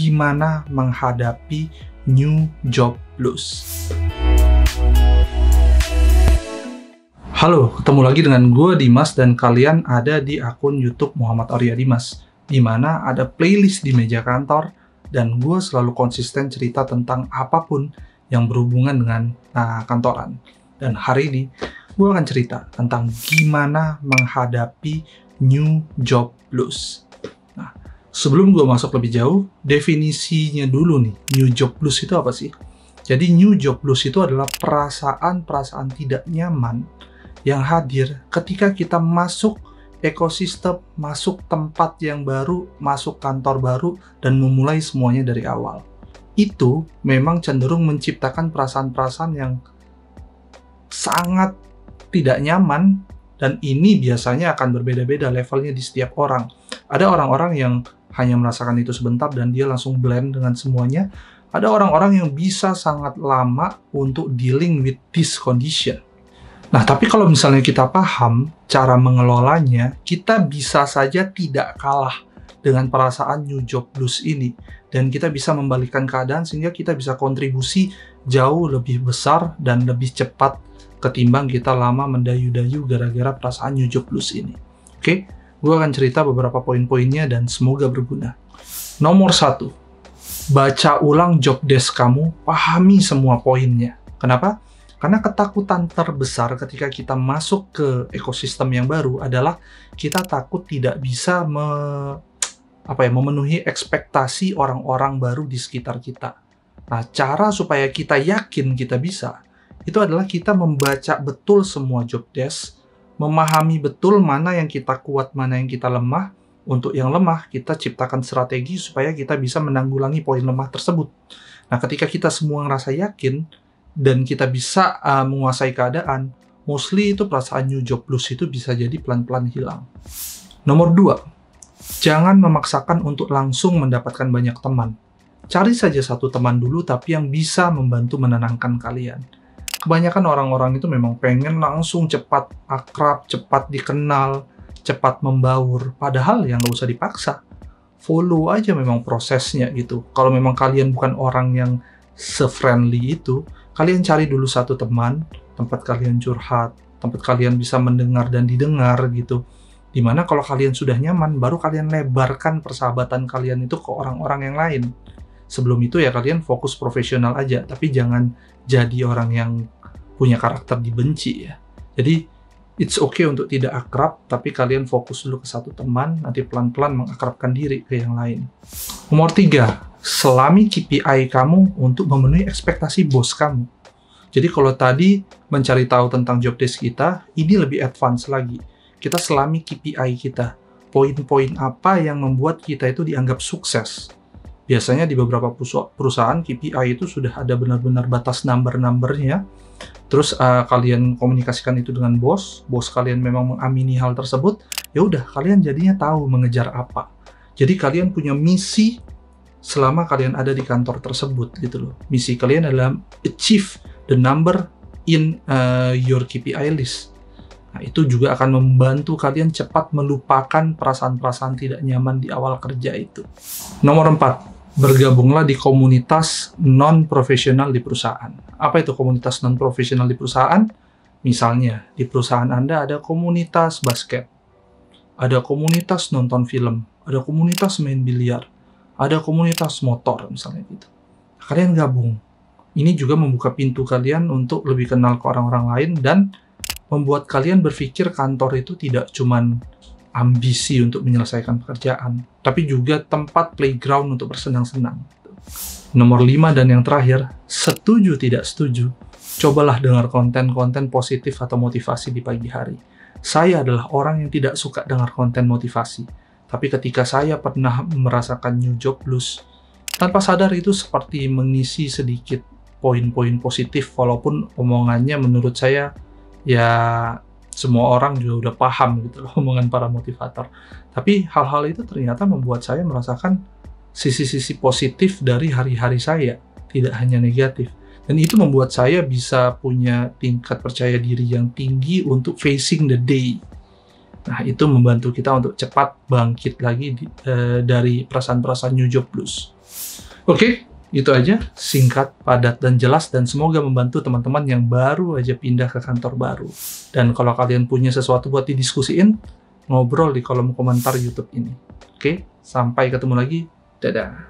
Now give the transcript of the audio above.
gimana menghadapi new job blues. Halo, ketemu lagi dengan gue Dimas dan kalian ada di akun YouTube Muhammad Arya Dimas, di mana ada playlist di meja kantor dan gue selalu konsisten cerita tentang apapun yang berhubungan dengan kantoran. Dan hari ini gue akan cerita tentang gimana menghadapi new job blues. Nah, sebelum gue masuk lebih jauh, definisinya dulu nih, new job blues itu apa sih? Jadi new job blues itu adalah perasaan-perasaan tidak nyaman yang hadir ketika kita masuk ekosistem, masuk tempat yang baru, masuk kantor baru, dan memulai semuanya dari awal. Itu memang cenderung menciptakan perasaan-perasaan yang sangat tidak nyaman, dan ini biasanya akan berbeda-beda levelnya di setiap orang. Ada orang-orang yang hanya merasakan itu sebentar dan dia langsung blend dengan semuanya. Ada orang-orang yang bisa sangat lama untuk dealing with this condition. Nah, tapi kalau misalnya kita paham cara mengelolanya, kita bisa saja tidak kalah dengan perasaan new job blues ini. Dan kita bisa membalikkan keadaan sehingga kita bisa kontribusi jauh lebih besar dan lebih cepat ketimbang kita lama mendayu-dayu gara-gara perasaan new job blues ini. Oke, gue akan cerita beberapa poin-poinnya dan semoga berguna. Nomor 1, baca ulang job desk kamu, pahami semua poinnya. Kenapa? Karena ketakutan terbesar ketika kita masuk ke ekosistem yang baru adalah kita takut tidak bisa memenuhi ekspektasi orang-orang baru di sekitar kita. Nah, cara supaya kita yakin kita bisa, itu adalah kita membaca betul semua job desk, memahami betul mana yang kita kuat, mana yang kita lemah. Untuk yang lemah, kita ciptakan strategi supaya kita bisa menanggulangi poin lemah tersebut. Nah, ketika kita semua ngerasa yakin, dan kita bisa menguasai keadaan, mostly itu perasaan new job blues itu bisa jadi pelan-pelan hilang. Nomor 2, jangan memaksakan untuk langsung mendapatkan banyak teman. Cari saja satu teman dulu, tapi yang bisa membantu menenangkan kalian. Kebanyakan orang-orang itu memang pengen langsung cepat akrab, cepat dikenal, cepat membaur. Padahal yang nggak usah dipaksa. Follow aja memang prosesnya gitu. Kalau memang kalian bukan orang yang se-friendly itu, kalian cari dulu satu teman, tempat kalian curhat, tempat kalian bisa mendengar dan didengar gitu. Dimana kalau kalian sudah nyaman, baru kalian lebarkan persahabatan kalian itu ke orang-orang yang lain. Sebelum itu ya kalian fokus profesional aja, tapi jangan jadi orang yang punya karakter dibenci ya. Jadi it's okay untuk tidak akrab, tapi kalian fokus dulu ke satu teman, nanti pelan-pelan mengakrabkan diri ke yang lain. Nomor 3, selami KPI kamu untuk memenuhi ekspektasi bos kamu. Jadi kalau tadi mencari tahu tentang job desk kita, ini lebih advance lagi. Kita selami KPI kita. Poin-poin apa yang membuat kita itu dianggap sukses. Biasanya di beberapa perusahaan, KPI itu sudah ada benar-benar batas number-numbernya. Terus kalian komunikasikan itu dengan bos kalian memang mengamini hal tersebut, ya udah kalian jadinya tahu mengejar apa. Jadi kalian punya misi selama kalian ada di kantor tersebut gitu loh. Misi kalian adalah achieve the number in your KPI list. Nah, itu juga akan membantu kalian cepat melupakan perasaan-perasaan tidak nyaman di awal kerja itu. Nomor 4, bergabunglah di komunitas non-profesional di perusahaan. Apa itu komunitas non-profesional di perusahaan? Misalnya, di perusahaan Anda ada komunitas basket, ada komunitas nonton film, ada komunitas main biliar, ada komunitas motor misalnya gitu. Kalian gabung. Ini juga membuka pintu kalian untuk lebih kenal ke orang-orang lain dan membuat kalian berpikir kantor itu tidak cuman ambisi untuk menyelesaikan pekerjaan, tapi juga tempat playground untuk bersenang-senang. Nomor 5 dan yang terakhir, setuju tidak setuju, cobalah dengar konten-konten positif atau motivasi di pagi hari. Saya adalah orang yang tidak suka dengar konten motivasi, tapi ketika saya pernah merasakan new job blues, tanpa sadar itu seperti mengisi sedikit poin-poin positif, walaupun omongannya menurut saya ya semua orang juga udah paham gitu loh, omongan para motivator. Tapi hal-hal itu ternyata membuat saya merasakan sisi-sisi positif dari hari-hari saya, tidak hanya negatif. Dan itu membuat saya bisa punya tingkat percaya diri yang tinggi untuk facing the day. Nah, itu membantu kita untuk cepat bangkit lagi dari perasaan-perasaan new job blues. Oke, itu aja, singkat, padat, dan jelas, dan semoga membantu teman-teman yang baru aja pindah ke kantor baru. Dan kalau kalian punya sesuatu buat didiskusiin, ngobrol di kolom komentar YouTube ini. Oke, sampai ketemu lagi. Dadah.